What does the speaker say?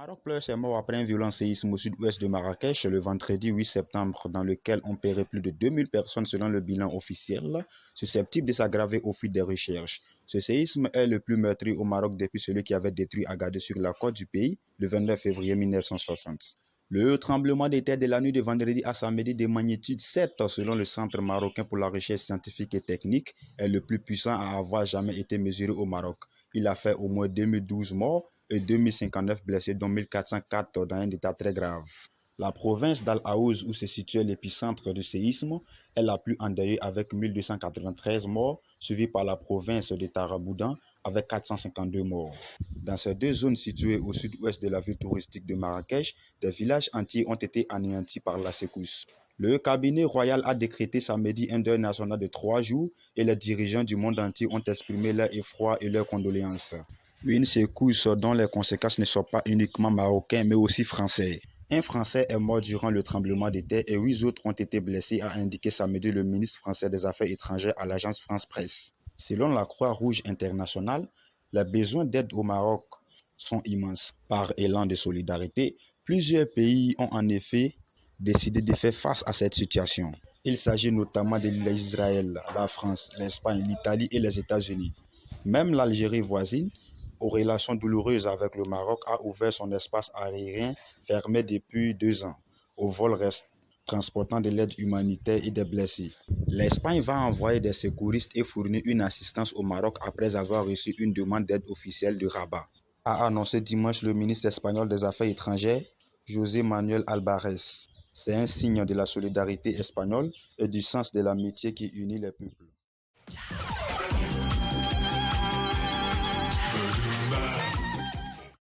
Maroc pleure ses morts après un violent séisme au sud-ouest de Marrakech le vendredi 8 septembre dans lequel ont péri plus de 2000 personnes selon le bilan officiel, susceptible de s'aggraver au fil des recherches. Ce séisme est le plus meurtrier au Maroc depuis celui qui avait détruit Agadir sur la côte du pays le 29 février 1960. Le tremblement de terre de la nuit de vendredi à samedi de magnitude 7 selon le Centre marocain pour la recherche scientifique et technique est le plus puissant à avoir jamais été mesuré au Maroc. Il a fait au moins 2012 morts et 2059 blessés, dont 1404 dans un état très grave. La province d'Al-Aouz, où se situait l'épicentre du séisme, est la plus endeuillée avec 1293 morts, suivie par la province de Taraboudan avec 452 morts. Dans ces deux zones situées au sud-ouest de la ville touristique de Marrakech, des villages entiers ont été anéantis par la secousse. Le cabinet royal a décrété samedi un deuil national de 3 jours et les dirigeants du monde entier ont exprimé leur effroi et leurs condoléances. Une secousse dont les conséquences ne sont pas uniquement marocaines mais aussi françaises. Un Français est mort durant le tremblement de terre et 8 autres ont été blessés, a indiqué samedi le ministre français des Affaires étrangères à l'agence France-Presse. Selon la Croix-Rouge internationale, les besoins d'aide au Maroc sont immenses. Par élan de solidarité, plusieurs pays ont en effet décidé de faire face à cette situation. Il s'agit notamment de l'Israël, la France, l'Espagne, l'Italie et les États-Unis. Même l'Algérie voisine, aux relations douloureuses avec le Maroc, a ouvert son espace aérien fermé depuis 2 ans aux vols transportant de l'aide humanitaire et des blessés. L'Espagne va envoyer des secouristes et fournir une assistance au Maroc après avoir reçu une demande d'aide officielle de Rabat, a annoncé dimanche le ministre espagnol des Affaires étrangères, José Manuel Albares. C'est un signe de la solidarité espagnole et du sens de l'amitié qui unit les peuples.